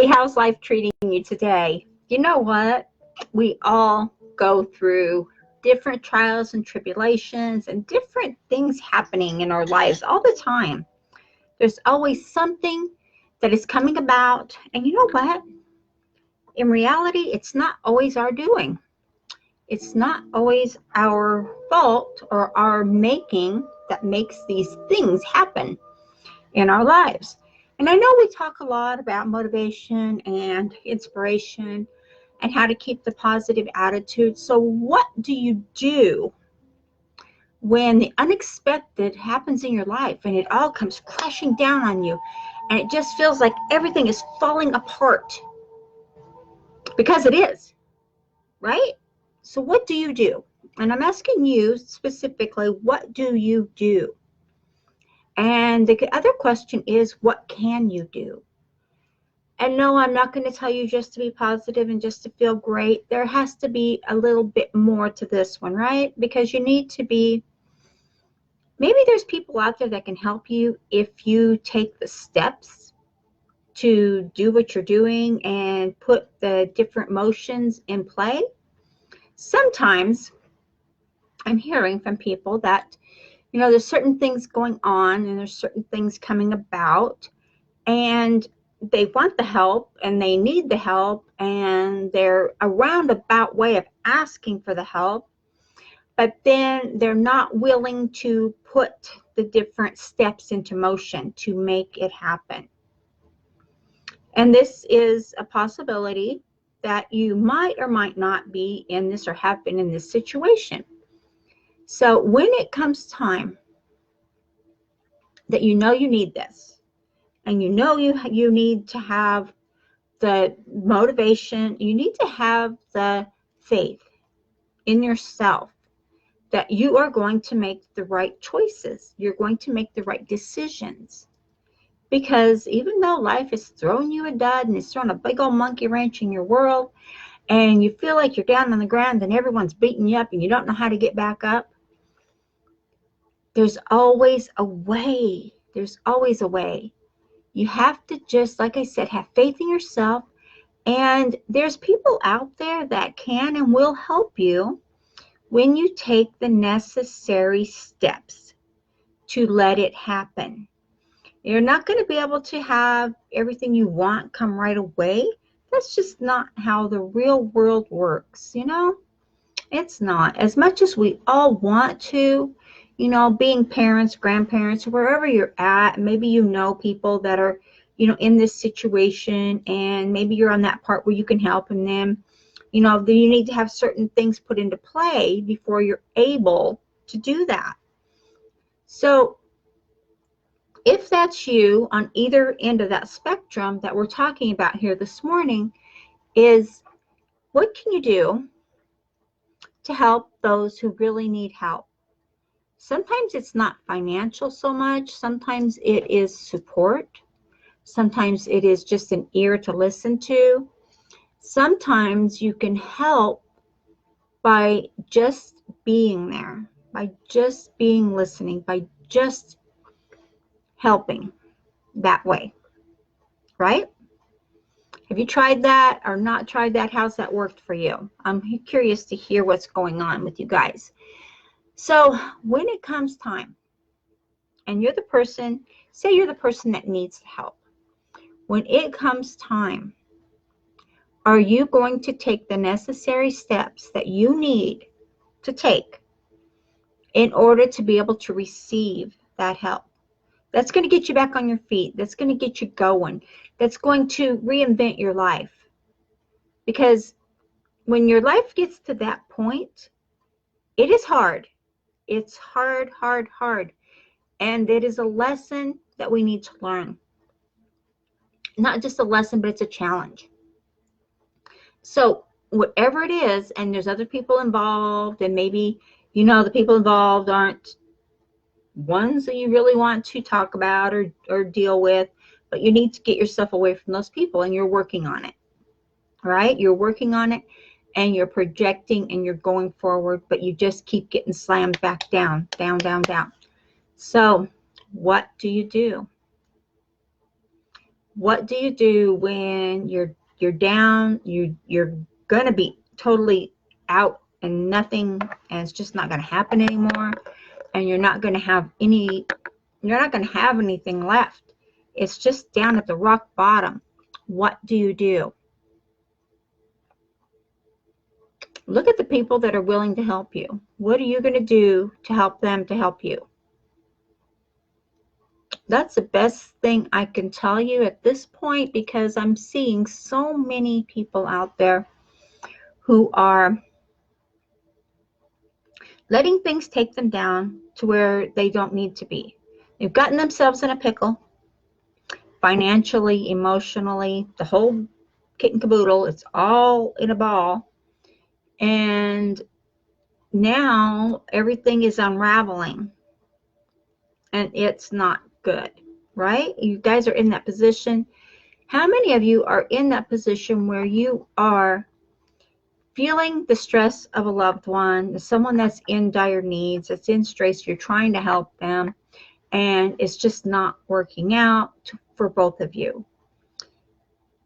Hey, how's life treating you today? You know what? We all go through different trials and tribulations and different things happening in our lives all the time. There's always something that is coming about. And you know what? In reality, it's not always our doing. It's not always our fault or our making that makes these things happen in our lives. And I know we talk a lot about motivation and inspiration and how to keep the positive attitude. So what do you do when the unexpected happens in your life and it all comes crashing down on you and it just feels like everything is falling apart? Because it is, right? So what do you do? And I'm asking you specifically, what do you do? And the other question is, what can you do? And no, I'm not going to tell you just to be positive and just to feel great. There has to be a little bit more to this one, right? Because you need to be, maybe there's people out there that can help you if you take the steps to do what you're doing and put the different motions in play. Sometimes I'm hearing from people that, there's certain things going on and there's certain things coming about, and they want the help and they need the help, and they're a roundabout way of asking for the help, but then they're not willing to put the different steps into motion to make it happen. And this is a possibility that you might or might not be in this or have been in this situation. So when it comes time that you need this, and you need to have the motivation, you need to have the faith in yourself that you are going to make the right choices. You're going to make the right decisions. Because even though life is throwing you a dud and it's throwing a big old monkey wrench in your world, and you feel like you're down on the ground and everyone's beating you up and you don't know how to get back up, there's always a way. There's always a way. You have to just, like I said, have faith in yourself. And there's people out there that can and will help you when you take the necessary steps to let it happen. You're not going to be able to have everything you want come right away. That's just not how the real world works, It's not. As much as we all want to, being parents, grandparents, wherever you're at, maybe people that are, in this situation, and maybe you're on that part where you can help them. Then you need to have certain things put into play before you're able to do that. So if that's you on either end of that spectrum that we're talking about here this morning, is what can you do to help those who really need help? Sometimes it's not financial so much. Sometimes it is support. Sometimes it is just an ear to listen to. Sometimes you can help by just being there, by just being listening, by just helping that way, right? Have you tried that or not tried that? How's that worked for you? I'm curious to hear what's going on with you guys. So when it comes time, and you're the person, say you're the person that needs help. When it comes time, are you going to take the necessary steps that you need to take in order to be able to receive that help? That's going to get you back on your feet. That's going to get you going. That's going to reinvent your life. Because when your life gets to that point, it is hard. It's hard, hard, hard. And it is a lesson that we need to learn. Not just a lesson, but it's a challenge. So whatever it is, and there's other people involved, and maybe, the people involved aren't ones that you really want to talk about or deal with, but you need to get yourself away from those people, and you're working on it, right? You're working on it, and you're projecting, and you're going forward, but you just keep getting slammed back down, down, down, down. So what do you do? What do you do when you're down, you're gonna be totally out and nothing, and it's just not gonna happen anymore, and you're not gonna have anything left. It's just down at the rock bottom. What do you do? Look at the people that are willing to help you. What are you going to do to help them to help you? That's the best thing I can tell you at this point, because I'm seeing so many people out there who are letting things take them down to where they don't need to be. They've gotten themselves in a pickle, financially, emotionally, the whole kit and caboodle. It's all in a ball. And now everything is unraveling, and it's not good, right? You guys are in that position. How many of you are in that position where you are feeling the stress of a loved one, someone that's in dire needs, that's in stress, you're trying to help them, and it's just not working out for both of you?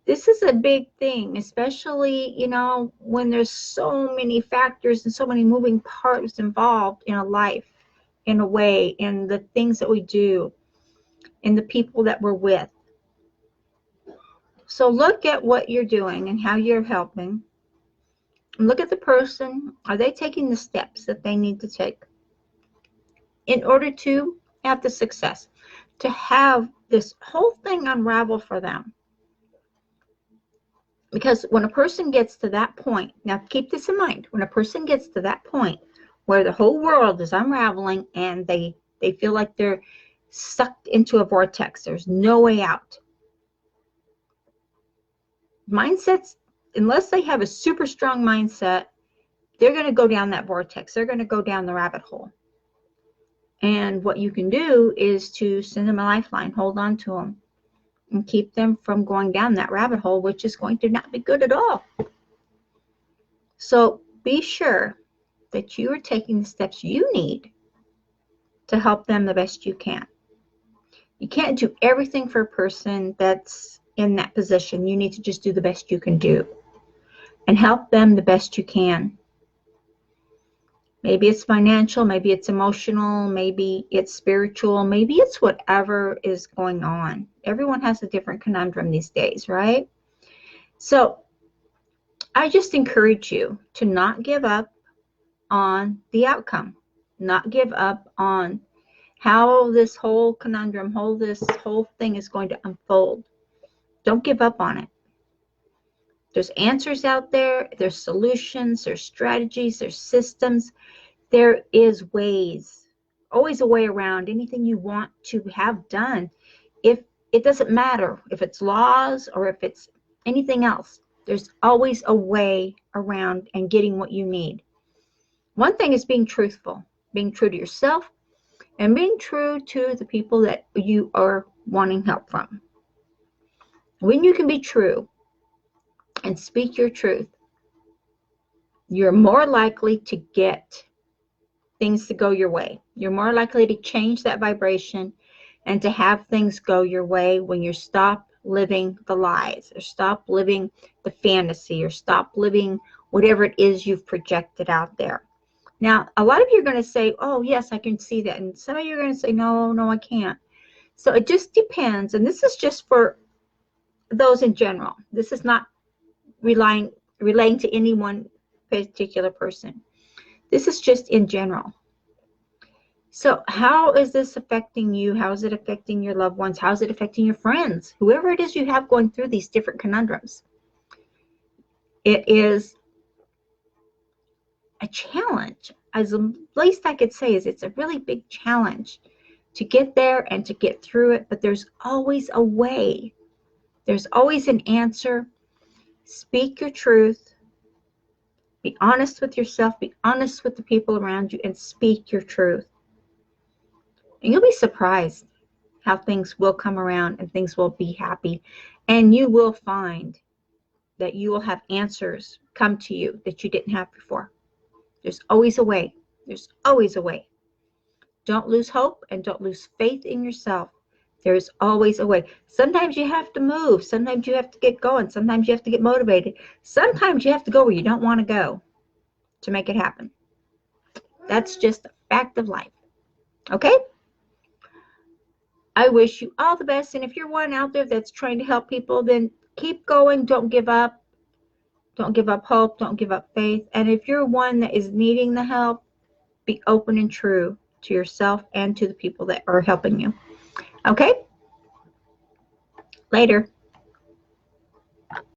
This is a big thing, especially, when there's so many factors and so many moving parts involved in a life, in a way, in the things that we do, in the people that we're with. So look at what you're doing and how you're helping. Look at the person. Are they taking the steps that they need to take in order to have the success, to have this whole thing unravel for them? Because when a person gets to that point, now keep this in mind, when a person gets to that point where the whole world is unraveling and they feel like they're sucked into a vortex, there's no way out. Mindsets, unless they have a super strong mindset, they're going to go down that vortex. They're going to go down the rabbit hole. And what you can do is to send them a lifeline, hold on to them, and keep them from going down that rabbit hole, which is going to not be good at all. So be sure that you are taking the steps you need to help them the best you can. You can't do everything for a person that's in that position. You need to just do the best you can do and help them the best you can. Maybe it's financial, maybe it's emotional, maybe it's spiritual, maybe it's whatever is going on. Everyone has a different conundrum these days, right? So I just encourage you to not give up on the outcome, not give up on how this whole conundrum, this whole thing is going to unfold. Don't give up on it. There's answers out there, there's solutions, there's strategies, there's systems. There is ways, always a way around anything you want to have done. If it doesn't matter if it's laws or if it's anything else, there's always a way around and getting what you need. One thing is being truthful, being true to yourself, and being true to the people that you are wanting help from. When you can be true and speak your truth, you're more likely to get things to go your way. You're more likely to change that vibration and to have things go your way when you stop living the lies, or stop living the fantasy, or stop living whatever it is you've projected out there. Now, a lot of you are going to say, oh, yes, I can see that. And some of you are going to say, no, I can't. So it just depends. And this is just for those in general. This is not relating to any one particular person. This is just in general. So how is this affecting you? How is it affecting your loved ones? How is it affecting your friends? Whoever it is you have going through these different conundrums. It is a challenge. As the least I could say is it's a really big challenge to get there and to get through it. But there's always a way. There's always an answer. Speak your truth. Be honest with yourself. Be honest with the people around you, and speak your truth. And you'll be surprised how things will come around and things will be happy. And you will find that you will have answers come to you that you didn't have before. There's always a way. There's always a way. Don't lose hope and don't lose faith in yourself, There's always a way. Sometimes you have to move. Sometimes you have to get going. Sometimes you have to get motivated. Sometimes you have to go where you don't want to go to make it happen. That's just a fact of life. Okay? I wish you all the best. And if you're one out there that's trying to help people, then keep going. Don't give up. Don't give up hope. Don't give up faith. And if you're one that is needing the help, be open and true to yourself and to the people that are helping you. Okay? Later.